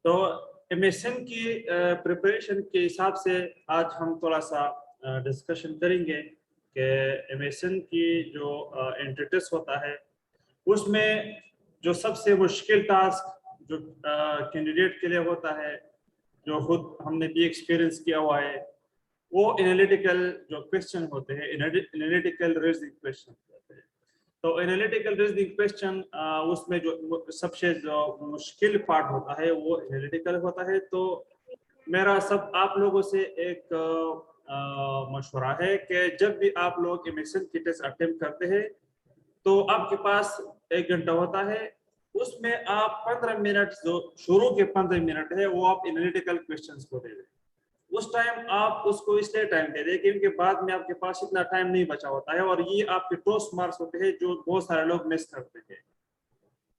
तो एमएसएन की प्रिपरेशन के हिसाब से आज हम थोड़ा सा डिस्कशन करेंगे कि एमएसएन की जो एंट्री टेस्ट होता है उसमें जो सबसे मुश्किल टास्क जो कैंडिडेट के लिए होता है, जो खुद हमने भी एक्सपीरियंस किया हुआ है, वो एनालिटिकल जो क्वेश्चन होते हैं, एनालिटिकल रीजनिंग क्वेश्चन होते हैं। तो एनालिटिकल रीजनिंग क्वेश्चन उसमें जो सबसे जो मुश्किल पार्ट होता है वो एनालिटिकल होता है। तो मेरा सब आप लोगों से एक मशवरा है कि जब भी आप लोग एमएसएन की टेस्ट अटेम्प्ट करते हैं तो आपके पास 1 घंटा होता है, उसमें आप 15 मिनट जो शुरू के 15 मिनट है वो आप एनालिटिकल क्वेश्चंस को दे दें। उस टाइम आप उसको इसलिए टाइम दे दें क्योंकि बाद में आपके पास इतना टाइम नहीं बचा होता है और ये आपके टॉस मार्क्स होते हैं जो बहुत सारे लोग मिस करते हैं।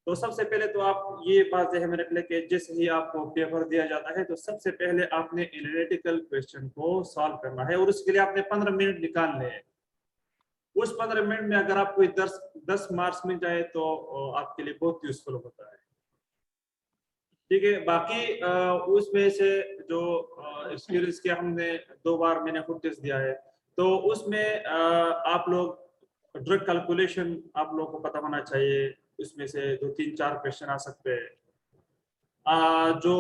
तो सबसे पहले तो आप ये बात ध्यान में रख लें कि जैसे ही आपको पेपर दिया जाता है तो सबसे पहले आपने एनालिटिकल क्वेश्चन को सॉल्व करना है और उसके लिए आपने 15 मिनट निकालने हैं। उस 15 मिनट में अगर आपको 10 मार्क्स मिल जाए तो आपके लिए बहुत यूजफुल होता है। ठीक है, बाकी उसमें से जो एक्सपीरियंस किया हमने 2 बार मैंने खुद टेस्ट दिया है, तो उसमें आप लोग ड्रग कैलकुलेशन आप लोगों को पता होना चाहिए। उसमें से 2-3-4 क्वेश्चन आ सकते हैं। जो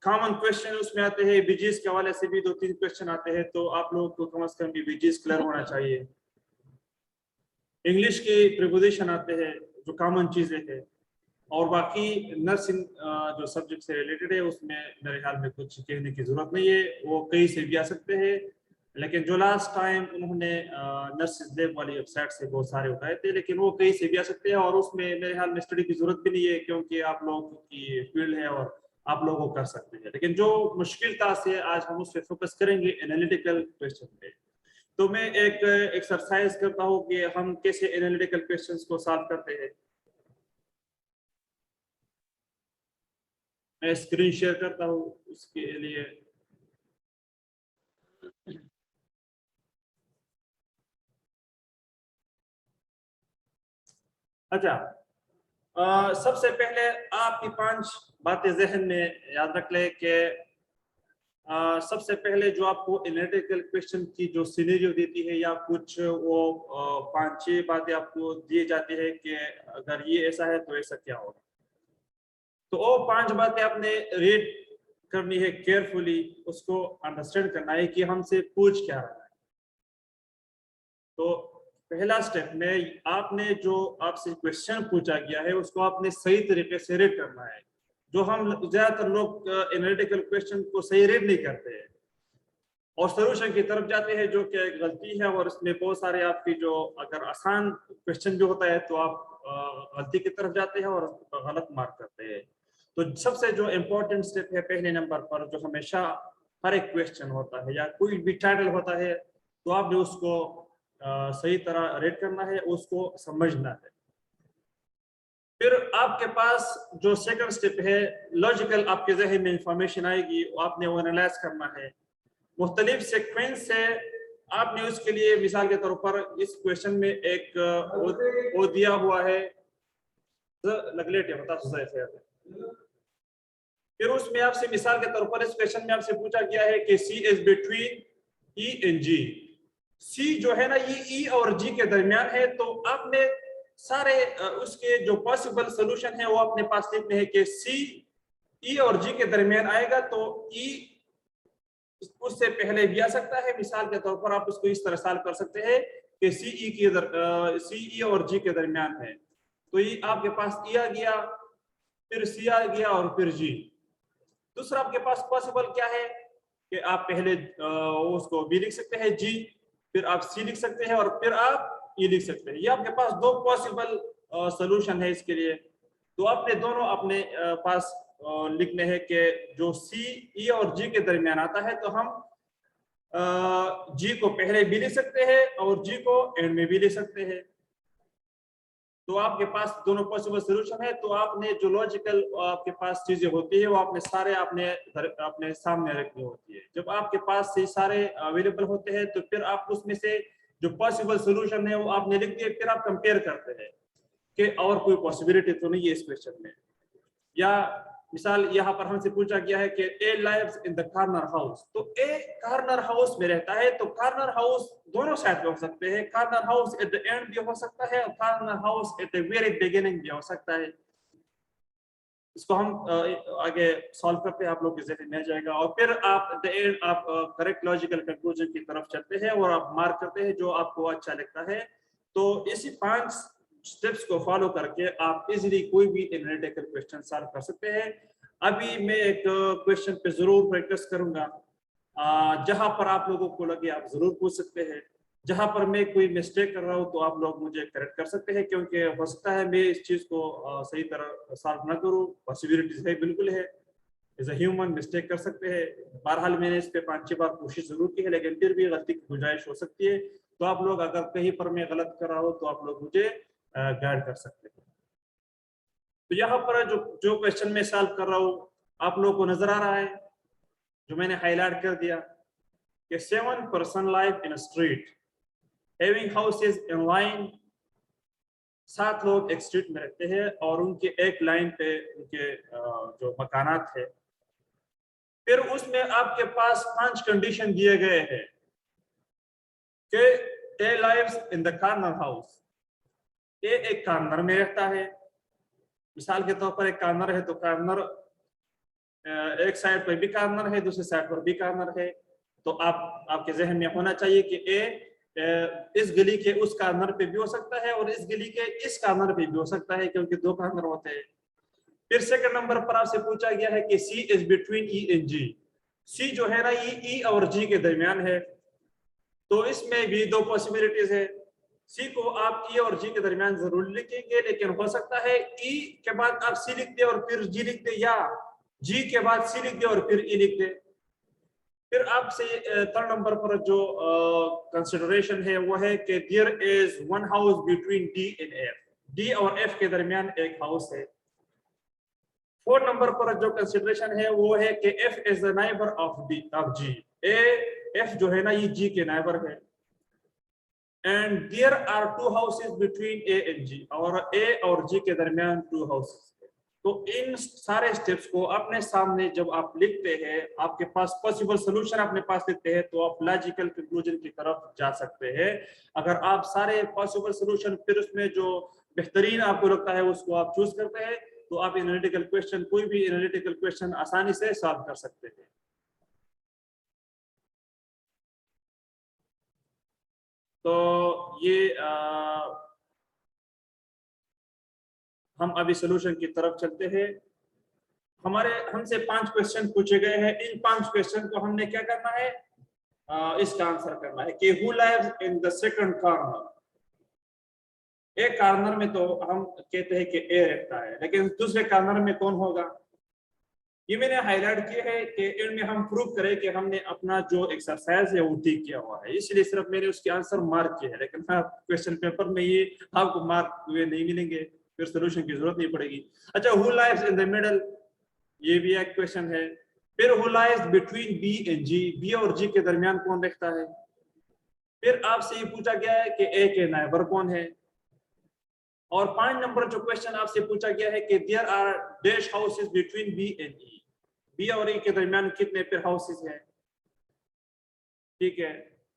कॉमन क्वेश्चन उसमें आते हैं बीजीज के हवाले से भी 2-3 क्वेश्चन आते हैं, तो आप लोगों को कम से कम भी बीजीज क्लियर होना चाहिए। इंग्लिश की प्रीपोजिशन आते हैं जो कॉमन चीजें हैं, और बाकी नर्सिंग जो सब्जेक्ट से रिलेटेड है उसमें मेरे ख्याल में कुछ कहने की जरूरत नहीं है, वो कहीं से भी आ सकते हैं। लेकिन जो लास्ट टाइम उन्होंने नर्सिस लैब वाली वेबसाइट से बहुत सारे उठाए थे, लेकिन वो कहीं से भी आ सकते हैं और उसमें मेरे ख्याल में स्टडी की जरूरत भी नहीं है क्योंकि आप लोगों की फील्ड है और आप लोग वो कर सकते हैं। लेकिन जो मुश्किल टास्क है आज हम उस पर फोकस करेंगे, एनालिटिकल क्वेश्चन पे। तो मैं एक एक्सरसाइज करता हूँ कि हम कैसे एनालिटिकल क्वेश्चंस को सॉल्व करते हैं। मैं स्क्रीन शेयर करता हूँ उसके लिए। अच्छा, सबसे पहले आपकी 5 बातें जहन में याद रख ले कि सबसे पहले जो आपको एनालिटिकल क्वेश्चन की जो सिनेरियो देती है या कुछ वो 5-6 बातें आपको दी जाती है कि अगर ये ऐसा है तो ऐसा क्या होगा। तो वो 5 बातें आपने रीड करनी है केयरफुली, उसको अंडरस्टैंड करना है कि हमसे पूछ क्या रहा है। तो पहला स्टेप में आपने जो आपसे क्वेश्चन पूछा गया है उसको आपने सही तरीके से रीड करना है। जो हम ज्यादातर लोग एनालिटिकल क्वेश्चन को सही रीड नहीं करते हैं और सॉल्यूशन की तरफ जाते हैं, जो कि गलती है। और इसमें बहुत सारे आपकी जो अगर आसान क्वेश्चन भी होता है तो आप गलती की तरफ जाते हैं और गलत मार्क करते हैं। तो सबसे जो इम्पोर्टेंट स्टेप है पहले नंबर पर, जो हमेशा हर एक क्वेश्चन होता है या कोई भी टाइटल होता है, तो आपने उसको सही तरह रीड करना है, उसको समझना है। फिर आपके पास जो सेकंड स्टेप है, लॉजिकल आपके जहन में इंफॉर्मेशन आएगी, आपने वो एनालाइज करना है मुख्तलिफ सीक्वेंस से। आपने उसके लिए मिसाल के तौर पर इस क्वेश्चन में एक वो दिया हुआ है, फिर उसमें आपसे मिसाल के तौर पर इस क्वेश्चन में आपसे पूछा गया है कि सी is between E and G. C जो है ना ये ई और जी के दरमियान है, तो आपने सारे उसके जो पॉसिबल सोल्यूशन है वो अपने पास लिखने हैं कि सी ई और जी के दरमियान आएगा तो ई उससे पहले भी आ सकता है। मिसाल के तौर पर आप उसको इस तरह सॉल्व कर सकते हैं कि सीई और जी के दरमियान है, तो ये आपके पास ई आ गया, फिर सी आ गया और फिर जी। दूसरा आपके पास पॉसिबल क्या है कि आप पहले उसको बी लिख सकते हैं जी, फिर आप सी लिख सकते हैं और फिर आप ई लिख सकते हैं। ये आपके पास 2 पॉसिबल सोल्यूशन है इसके लिए। तो आपने दोनों अपने पास लिखने हैं कि जो सी ई और जी के दरमियान आता है तो हम जी को पहले भी लिख सकते हैं और जी को एंड में भी लिख सकते हैं। तो आपके पास दोनों पॉसिबल सोल्यूशन है। तो आपने जो लॉजिकल आपके पास चीजें होती है वो आपने सारे अपने सामने रखनी होती है। जब आपके पास ये सारे अवेलेबल होते हैं तो फिर आप उसमें से जो पॉसिबल सोल्यूशन है वो आपने लिख दिए, फिर आप कंपेयर करते हैं कि और कोई पॉसिबिलिटी तो नहीं है इस क्वेश्चन में, या मिसाल यहाँ पर हमसे पूछा गया है कि A lives in the corner house, तो ए कॉर्नर हाउस में रहता है, तो कॉर्नर हाउस दोनों साइड पे हो सकते हैं, corner house at the end भी हो सकता है और corner house at the very beginning भी हो सकता है। इसको हम आगे सॉल्व करते हैं, आप लोग के जहन में आ जाएगा और फिर आप द एंड आप करेक्ट लॉजिकल कंक्लूजन की तरफ चलते हैं और आप मार्क करते हैं जो आपको अच्छा लगता है। तो इसी 5 स्टेप्स को फॉलो करके आप इजीली कोई भी एनालिटिकल क्वेश्चन सॉल्व कर सकते हैं। अभी मैं एक क्वेश्चन पे जरूर प्रैक्टिस करूंगा, जहां पर आप लोगों को लगे आप जरूर पूछ सकते हैं, जहां पर मैं कोई मिस्टेक कर रहा हूं तो आप लोग मुझे करेक्ट कर सकते हैं, क्योंकि हो सकता है मैं इस चीज को सही तरह सॉल्व ना करूं, पॉसिबिलिटीज है, बिल्कुल है, एज अ ह्यूमन मिस्टेक कर सकते हैं। बहरहाल मैंने इस पे 5-6 बार कोशिश जरूर की है, लेकिन फिर भी गलती की गुंजाइश हो सकती है। तो आप लोग अगर कहीं पर मैं गलत कर रहा हूँ तो आप लोग मुझे गाइड कर सकते हैं। तो यहाँ पर जो जो क्वेश्चन मैं सॉल्व कर रहा हूँ आप लोगों को नजर आ रहा है, जो मैंने हाईलाइट कर दिया कि 7 person live in street having houses in line, 7 लोग एक स्ट्रीट में रहते हैं और उनके एक लाइन पे उनके जो मकानात है। फिर उसमें आपके पास 5 कंडीशन दिए गए हैं कि A lives in the corner house, A एक कॉर्नर में रहता है। मिसाल के तौर पर एक कॉर्नर है तो कॉर्नर एक साइड पर भी कॉर्नर है, दूसरी साइड पर भी कॉर्नर है। तो आपके जहन में होना चाहिए कि ए इस गली के उस कॉर्नर पे भी हो सकता है और इस गली के इस कॉर्नर पे भी हो सकता है, क्योंकि 2 कॉर्नर होते हैं। फिर सेकंड नंबर पर आपसे पूछा गया है कि सी is between E and G, C जो है ना ये ई और जी के दरमियान है। तो इसमें भी 2 पॉसिबिलिटीज है, सी को आप ई और जी के दरमियान जरूर लिखेंगे, लेकिन हो सकता है ई के बाद आप सी लिख दे और फिर जी लिख दे, या जी के बाद सी लिख दे और फिर ई लिख दे। फिर आपसे 3rd नंबर पर जो कंसिडरेशन है वो है कि there is one house between D and F, D और एफ के दरमियान एक हाउस है। 4th नंबर पर जो कंसिडरेशन है वो है कि F is the neighbour of D of G, A F जो है ना ये जी के नाइबर है। And there are 2 houses between A and G, और ए और जी के दरमियान 2 हाउसेस। तो इन सारे स्टेप्स को अपने सामने जब आप लिखते हैं, आपके पास पॉसिबल सोल्यूशन अपने पास लिखते हैं, तो आप लॉजिकल कंक्लूजन की तरफ जा सकते हैं। अगर आप सारे पॉसिबल सोल्यूशन फिर उसमें जो बेहतरीन आपको लगता है उसको आप चूज करते हैं, तो आप एनालिटिकल क्वेश्चन, कोई भी एनालिटिकल क्वेश्चन आसानी से सॉल्व कर सकते हैं। तो ये हम अभी सोल्यूशन की तरफ चलते हैं। हमसे 5 क्वेश्चन पूछे गए हैं, इन 5 क्वेश्चन को हमने क्या करना है, इसका आंसर करना है कि who lives in the second corner. एक कॉर्नर में तो हम कहते हैं कि ए रहता है, लेकिन दूसरे कॉर्नर में कौन होगा, ये मैंने हाईलाइट किया है कि इनमें हम प्रूव करें कि हमने अपना जो एक्सरसाइज है वो ठीक किया हुआ है, इसलिए सिर्फ मैंने उसके आंसर मार्क किए हैं। लेकिन हाँ, क्वेश्चन पेपर में ये आपको मार्क हुए नहीं मिलेंगे, फिर सोल्यूशन की जरूरत नहीं पड़ेगी। अच्छा, who lives in the middle, ये भी एक क्वेश्चन है। फिर who lies between B and G, B और जी के दरमियान कौन रहता है। फिर आपसे ये पूछा गया है कि ए के नाइबर कौन है। और 5 नंबर जो क्वेश्चन आपसे पूछा गया है कि there are dash houses between B and E, B और ई के दरमियान कितने फिर हाउसेस हैं। ठीक है,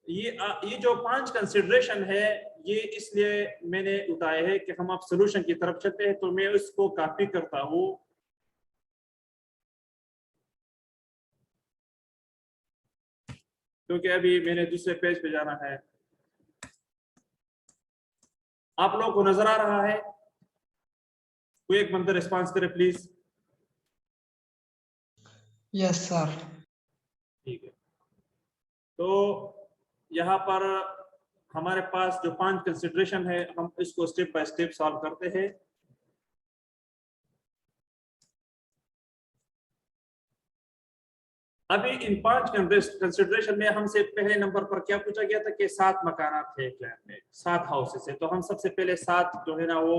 ये जो 5 कंसिडरेशन है ये इसलिए मैंने उठाए हैं कि हम आप सोल्यूशन की तरफ चलते हैं, तो मैं उसको कॉपी करता हूँ। क्योंकि अभी मैंने दूसरे पेज पे जाना है। आप लोगों को नजर आ रहा है, कोई एक बंदा रिस्पांस करे प्लीज। Yes sir. ठीक है, तो यहाँ पर हमारे पास जो 5 कंसिडरेशन है हम इसको स्टेप बाय स्टेप सॉल्व करते हैं। अभी इन 5 कंसिडरेशन में हमसे पहले नंबर पर क्या पूछा गया था कि 7 मकानात थे एक लाइन में, 7 हाउसेस है। तो हम सबसे पहले 7 जो है ना वो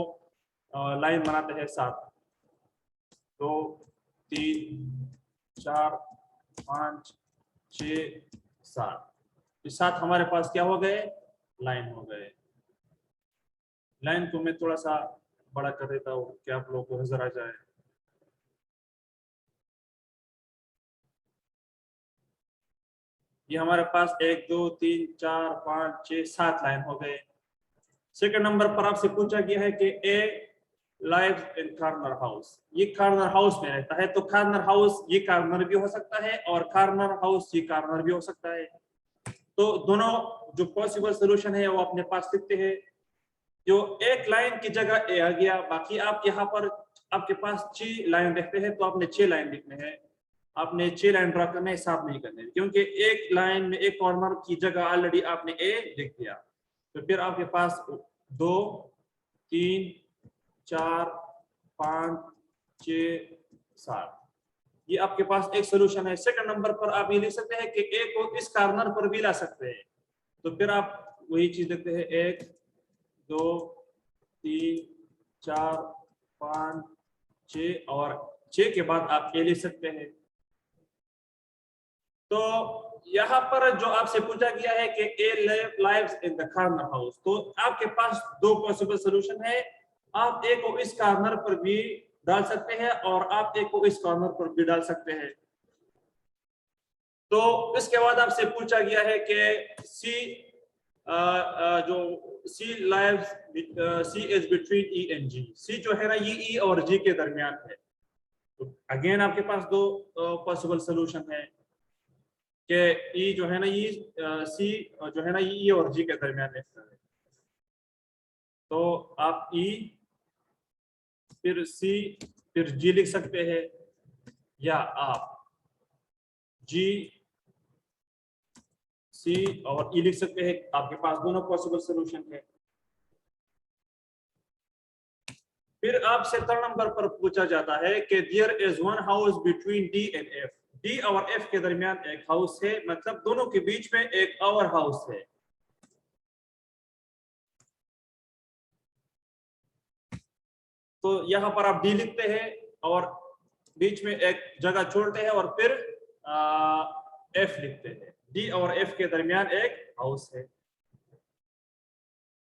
लाइन बनाते हैं, 7, 2, 3, 4, 5, 6, 7। ये 7 हमारे पास क्या हो गए, लाइन हो गए। लाइन को मैं थोड़ा सा बड़ा कर देता हूँ कि आप लोगों को नजर आ जाए। ये हमारे पास 1 2 3 4 5 6 7 लाइन हो गए। सेकंड नंबर पर आपसे पूछा गया है कि A lives in corner house, ये कार्नर हाउस में रहता है। तो कार्नर हाउस ये कार्नर भी हो सकता है और कार्नर हाउस ये कार्नर भी हो सकता है। तो दोनों जो पॉसिबल सोल्यूशन है वो अपने पास लिखते हैं। जो एक लाइन की जगह ए आ गया, बाकी आप यहाँ पर आपके पास 6 लाइन रखते हैं तो आपने 6 लाइन लिखने हैं। आपने 6 लाइन ड्रा करना है, हिसाब नहीं करने, क्योंकि एक लाइन में एक कॉर्नर की जगह ऑलरेडी आपने ए लिख दिया। तो फिर आपके पास 2 3 4 5 6 7, ये आपके पास एक सोल्यूशन है। सेकंड नंबर पर आप ये लिख सकते हैं कि ए को इस कॉर्नर पर भी ला सकते हैं। तो फिर आप वही चीज लिखते हैं, 1 2 3 4 5 6 और 6 के बाद आप ए लिख सकते हैं। तो यहाँ पर जो आपसे पूछा गया है कि A lives in the corner house, तो आपके पास 2 पॉसिबल सोल्यूशन है। आप ए को इस कॉर्नर पर भी डाल सकते हैं और आप ए को इस कॉर्नर पर भी डाल सकते हैं। तो इसके बाद आपसे पूछा गया है कि सी जो C lives C is between E and G, C जो है ना ये ई और जी के दरमियान है। तो अगेन आपके पास 2 पॉसिबल सोल्यूशन है कि ई जो है ना ये सी जो है ना ये ई और जी के दरमियान है। तो आप ई फिर सी फिर जी लिख सकते हैं, या आप जी सी और ई लिख सकते हैं। आपके पास दोनों पॉसिबल सोल्यूशन है। फिर आपसे 3rd नंबर पर पूछा जाता है कि there is one house between D and F, D और एफ के दरमियान एक हाउस है, मतलब दोनों के बीच में एक और हाउस है। तो यहाँ पर आप डी लिखते हैं और बीच में एक जगह छोड़ते हैं और फिर एफ लिखते हैं। डी और एफ के दरमियान एक हाउस है।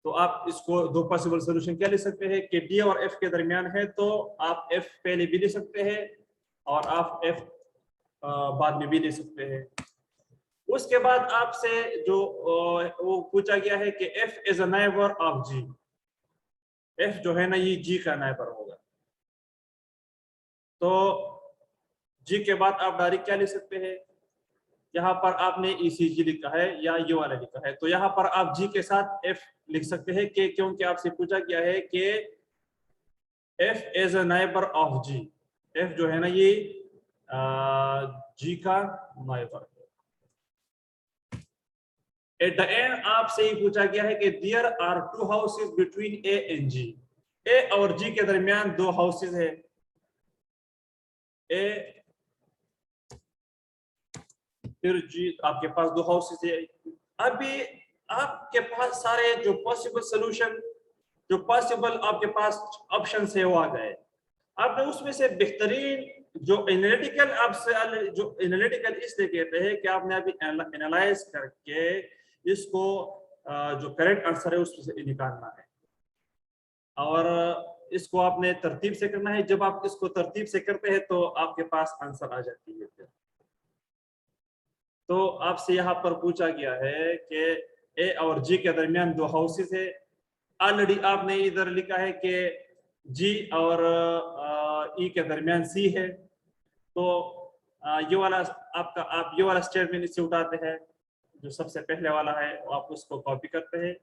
तो आप इसको 2 पॉसिबल सोल्यूशन क्या लिख सकते हैं कि डी और एफ के दरमियान है, तो आप एफ पहले भी लिख सकते हैं और आप एफ बाद में भी लिख सकते हैं। उसके बाद आपसे जो वो पूछा गया है कि F is a neighbour of G, F जो है ना ये जी का नेबर होगा। तो जी के बाद आप डायरेक्ट क्या लिख सकते हैं, यहाँ पर आपने ईसीजी लिखा है या ये वाला लिखा है, तो यहाँ पर आप जी के साथ एफ लिख सकते हैं कि क्योंकि आपसे पूछा गया है कि F is a neighbour of G, F जो है ना ये जी का नेबर है। एट द एंड आपसे ही पूछा गया है कि there are 2 houses between A and G, A और जी के दरमियान 2 हाउसेस है। ए फिर जी आपके पास 2 हाउसेस है। अभी आपके पास सारे जो पॉसिबल सोल्यूशन, जो पॉसिबल आपके पास ऑप्शन है वो आ गए। आपने उसमें से बेहतरीन जो एनालिटिकल, आपसे जो एनालिटिकल इसलिए कहते हैं कि आपने अभी एनालाइज करके इसको जो करेक्ट आंसर है उसमें से निकालना है और इसको आपने तरतीब से करना है। जब आप इसको तरतीब से करते हैं तो आपके पास आंसर आ जाती है। फिर तो आपसे यहाँ पर पूछा गया है कि ए और जी के दरमियान 2 हाउसेस है। ऑलरेडी आपने इधर लिखा है कि जी और ई के दरमियान सी है। तो ये वाला आपका, आप ये वाला स्टेटमेंट इससे उठाते हैं, जो सबसे पहले वाला है आप उसको कॉपी करते हैं।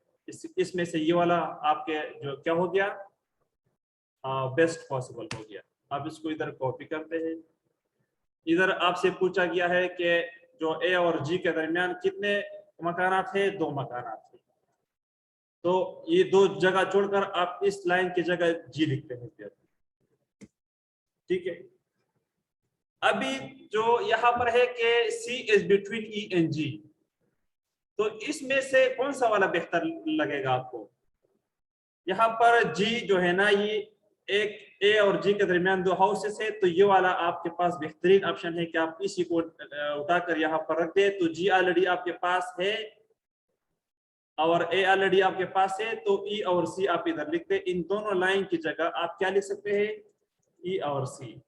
इसमें से ये वाला आपके जो क्या हो गया, बेस्ट पॉसिबल हो गया। आप इसको इधर कॉपी करते हैं। इधर आपसे पूछा गया है कि जो ए और जी के दरमियान कितने मकानात है, 2 मकानात है। तो ये 2 जगह छोड़कर आप इस लाइन की जगह जी लिखते हैं फिर, ठीक है। अभी जो यहाँ पर है कि सी is between E and G, तो इसमें से कौन सा वाला बेहतर लगेगा आपको। यहाँ पर जी जो है ना ये एक ए और जी के दरमियान 2 हाउसेस है, तो ये वाला आपके पास बेहतरीन ऑप्शन है कि आप इसी को उठाकर यहाँ पर रख दे। तो जी ऑलरेडी आपके पास है और ए ऑलरेडी आपके पास है, तो ई और सी आप इधर लिखते। इन दोनों लाइन की जगह आप क्या लिख सकते हैं, ई और सी।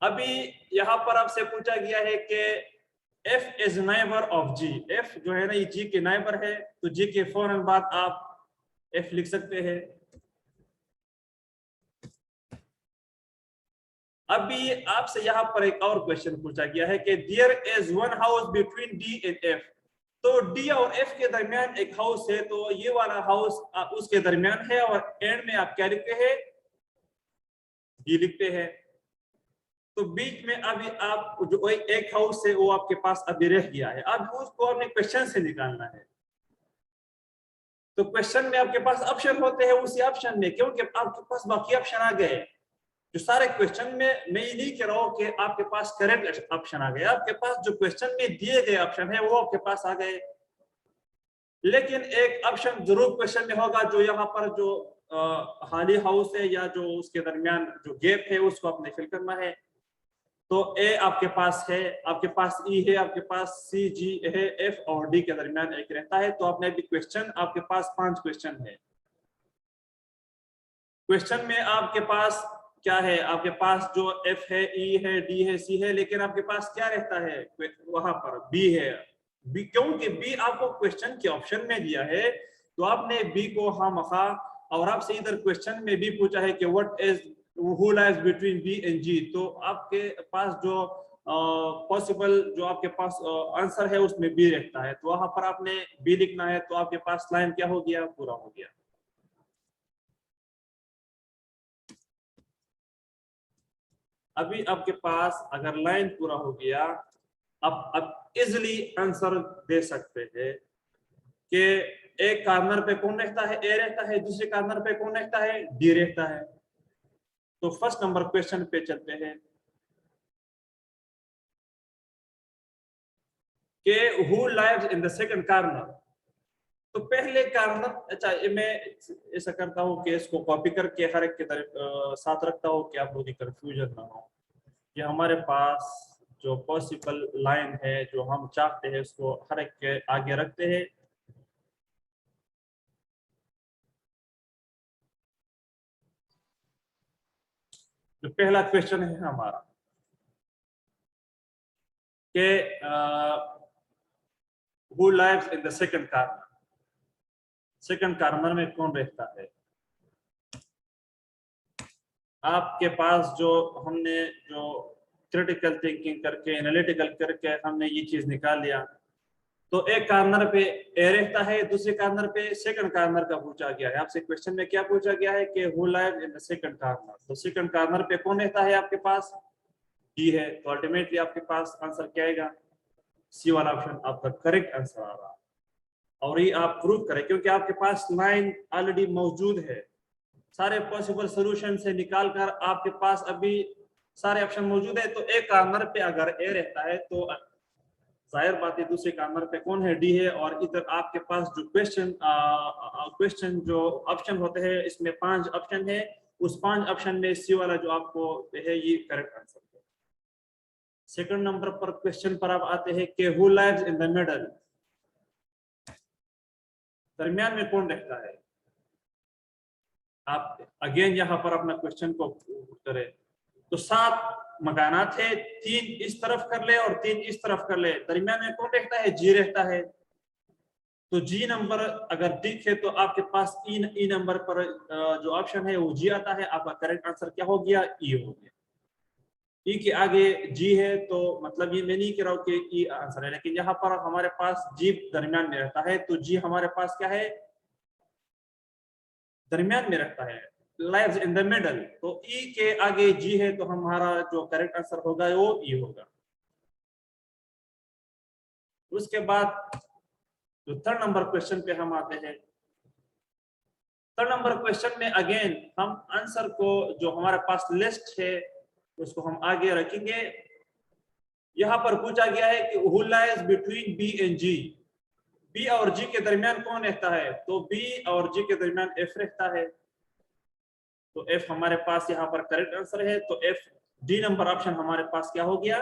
अभी यहाँ पर आपसे पूछा गया है कि f is neighbour of g, f जो है ना ये g के नाइबर है, तो g के फौरन बाद आप f लिख सकते हैं। अभी आपसे यहाँ पर एक और क्वेश्चन पूछा गया है कि there is one house between d and f, तो d और f के दरमियान एक हाउस है, तो ये वाला हाउस उसके दरमियान है और एंड में आप क्या लिखते हैं, d लिखते हैं। तो बीच में अभी आप जो एक हाउस है वो आपके पास अभी रह गया है, अब उसको आपने क्वेश्चन से निकालना है। तो क्वेश्चन में आपके पास ऑप्शन होते हैं, उसी ऑप्शन में क्योंकि आपके पास बाकी ऑप्शन आ गए जो सारे क्वेश्चन में, मैं ये नहीं कह रहा हूं कि आपके पास करेक्ट ऑप्शन आ गए, आपके पास जो क्वेश्चन में दिए गए ऑप्शन है वो आपके पास आ गए, लेकिन एक ऑप्शन जरूर क्वेश्चन में होगा जो यहाँ पर जो खाली हाउस है या जो उसके दरमियान जो गैप है उसको आपने फिल करना है। तो ए आपके पास है, आपके पास ई है, आपके पास सी जी है, एफ और डी के दरमियान एक रहता है। तो आपने अभी क्वेश्चन, आपके पास 5 क्वेश्चन है। क्वेश्चन में आपके पास क्या है, आपके पास जो एफ है, ई है, डी है, सी है, लेकिन आपके पास क्या रहता है वहां पर, बी है। बी क्योंकि बी आपको क्वेश्चन के ऑप्शन में दिया है, तो आपने बी को खामखा, और आपसे इधर क्वेश्चन में भी पूछा है कि what is who lies between B and G, तो आपके पास जो पॉसिबल जो आपके पास आंसर है उसमें बी रहता है, तो वहां पर आपने बी लिखना है। तो आपके पास लाइन क्या हो गया, पूरा हो गया। अभी आपके पास अगर लाइन पूरा हो गया, अब इजिली आंसर दे सकते हैं कि एक कार्नर पे कौन रहता है, ए रहता है, दूसरे कार्नर पे कौन रहता है, डी रहता है। तो फर्स्ट नंबर क्वेश्चन पे चलते हैं कि who lives in the second corner. तो पहले कार्नर, अच्छा मैं ऐसा करता हूँ कि इसको कॉपी करके हर एक के तरफ साथ रखता हूँ कि आप लोगों की कंफ्यूजन ना हो। कि हमारे पास जो पॉसिबल लाइन है जो हम चाहते हैं उसको हर एक के आगे रखते हैं। जो पहला क्वेश्चन है हमारा कि who lives in the second corner, second corner में कौन रहता है। आपके पास जो हमने जो क्रिटिकल थिंकिंग करके, एनालिटिकल करके हमने ये चीज निकाल लिया। तो एक कार्नर पे ए रहता है, दूसरे कार्नर पे सेकंड कार्नर का पूछा गया है। आपसे क्वेश्चन में क्या पूछा गया है कि who live in the second corner, तो सेकंड कार्नर पे कौन रहता है आपके पास, डी है। तो अल्टीमेटली आपके पास आंसर क्या आएगा, सी वाला ऑप्शन आपका करेक्ट आंसर आ रहा है। और ये आप प्रूव करें क्योंकि आपके पास लाइन ऑलरेडी मौजूद है, सारे पॉसिबल सोल्यूशन से निकालकर आपके पास अभी सारे ऑप्शन मौजूद है। तो एक कार्नर पे अगर ए रहता है तो जाहिर बात है दूसरे कार्नर पे कौन है, डी है। और इधर आपके पास जो क्वेश्चन जो ऑप्शन होते हैं इसमें 5 ऑप्शन है, उस 5 ऑप्शन में सी वाला जो आपको है ये करेक्ट आंसर है। सेकंड नंबर पर क्वेश्चन पर आप आते हैं कि who lives in the middle, दरमियान में कौन रहता है। आप अगेन यहाँ पर अपना क्वेश्चन को करें तो 7 मकानात है, 3 इस तरफ कर ले और 3 इस तरफ कर ले, दरमियान में कौन रहता है, जी रहता है। तो जी नंबर अगर दिखे तो आपके पास ई नंबर पर जो ऑप्शन है वो जी आता है। आपका करेक्ट आंसर क्या हो गया, ई हो गया। ई के आगे जी है तो मतलब ये मैं नहीं कह रहा हूँ कि ई आंसर है, लेकिन यहाँ पर हमारे पास जी दरमियान में रहता है, तो जी हमारे पास क्या है, दरमियान में रहता है, लाइव्स इन द मिडल। तो ई के आगे जी है तो हमारा जो करेक्ट आंसर होगा वो ई होगा। उसके बाद जो थर्ड नंबर क्वेश्चन पे हम आते हैं। थर्ड नंबर क्वेश्चन में अगेन हम आंसर को जो हमारे पास लिस्ट है उसको हम आगे रखेंगे। यहाँ पर पूछा गया है कि who lies between B and G, B और जी के दरमियान कौन रहता है, तो बी और जी के दरमियान एफ रहता है। तो एफ हमारे पास यहाँ पर करेक्ट आंसर है, तो एफ डी नंबर ऑप्शन हमारे पास क्या हो गया,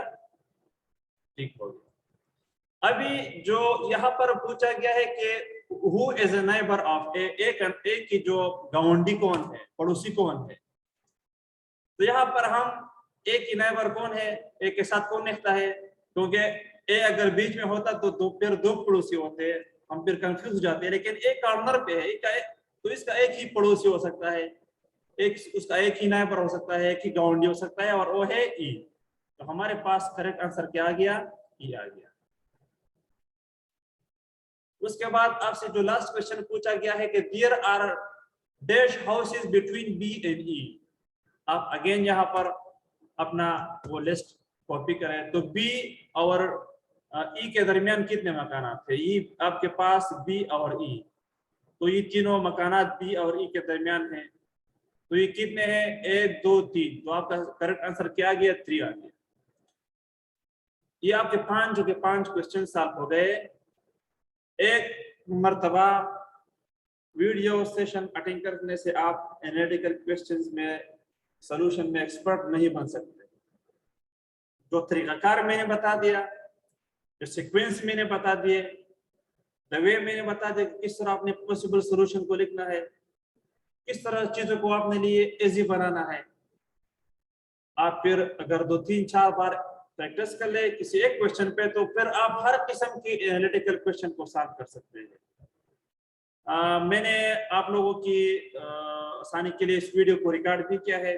ठीक हो गया। अभी जो यहाँ पर पूछा गया है कि who is a neighbour of A, A की जो गवांडी कौन है, पड़ोसी कौन है। तो यहाँ पर हम ए की नेबर कौन है, ए के साथ कौन लिखता है, क्योंकि ए अगर बीच में होता तो फिर दो पड़ोसी होते हैं, हम फिर कंफ्यूज हो जाते हैं। लेकिन ए कॉर्नर पे है, तो इसका एक ही पड़ोसी हो सकता है, उसका एक ही नेबर हो सकता है, एक ही गाउंडी हो सकता है, और वो है ई। तो हमारे पास करेक्ट आंसर क्या आ गया, ई आ गया। उसके बाद आपसे जो लास्ट क्वेश्चन पूछा गया है कि there are dash houses between B and E. आप अगेन यहाँ पर अपना वो लिस्ट कॉपी करें, तो बी और ई के दरमियान कितने मकानात थे, ई आपके पास बी और ई, तो ये तीनों मकानात बी और ई के दरमियान हैं, तो ये कितने हैं, 1 2 3, तो आपका करेक्ट आंसर क्या आ गया, 3 आ गया। ये आपके 5 क्वेश्चन सॉल्व हो गए। एक मर्तबा वीडियो सेशन अटेंड करने से आप एनालिटिकल क्वेश्चंस में सॉल्यूशन में एक्सपर्ट नहीं बन सकते। जो तरीकाकार मैंने बता दिया, जो सीक्वेंस मैंने बता दिए, द वे मैंने बता दिया किस तरह आपने पॉसिबल सॉल्यूशन को लिखना है, किस तरह चीजों को आपने लिए इजी बनाना है। आप फिर अगर 2 3 4 बार प्रैक्टिस कर ले किसी एक क्वेश्चन पे, तो फिर आप हर किस्म की एनालिटिकल क्वेश्चन को सॉल्व कर सकते हैं। मैंने आप लोगों की आसानी के लिए इस वीडियो को रिकॉर्ड भी किया है।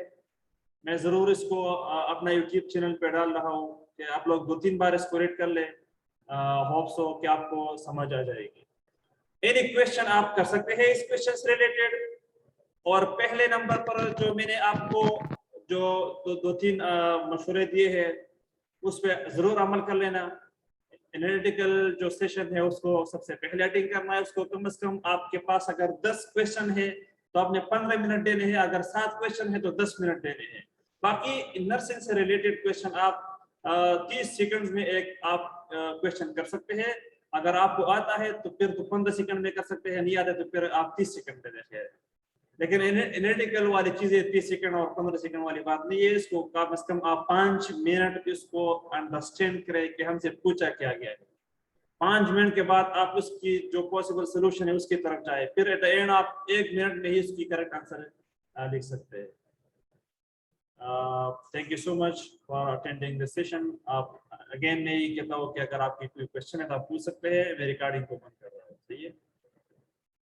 मैं जरूर इसको अपना यूट्यूब चैनल पे डाल रहा हूँ कि आप लोग 2 3 बार इसको रीड कर ले। होप सो कि आपको समझ आ जाएगी। एनी क्वेश्चन आप कर सकते हैं इस क्वेश्चन से रिलेटेड। और पहले नंबर पर जो मैंने आपको जो 2 3 मशवरे दिए हैं उस पर जरूर अमल कर लेना। एनालिटिकल जो सेशन है उसको सबसे पहले अटेंड करना है। उसको कम से कम आपके पास अगर 10 क्वेश्चन है तो आपने 15 मिनट देने हैं, अगर 7 क्वेश्चन है तो 10 मिनट देने हैं। बाकी नर्सिंग से रिलेटेड क्वेश्चन आप 30 सेकंड्स में एक आप क्वेश्चन कर सकते हैं। अगर आपको आता है तो फिर तो 15 सेकंड में कर सकते हैं, नहीं आता तो फिर आप 30 सेकंड में देते हैं। लेकिन एनालिटिकल वाली चीजें 30 सेकंड और 15 सेकंड वाली बात नहीं है। इसको कम से कम आप 5 मिनट इसको अंडरस्टैंड करें कि हमसे पूछा क्या गया है। 5 मिनट के बाद आप उसकी जो पॉसिबल सोल्यूशन है उसकी तरफ जाए, फिर एट द एंड आप 1 मिनट में ही उसकी करेक्ट आंसर लिख सकते हैं। Thank you so much for attending this session. आप अगेन मैं ये कहता हूँ कि अगर आपकी कोई क्वेश्चन है तो आप पूछ सकते हैं। मैं रिकॉर्डिंग को बंद कर रहा हूँ। सही है।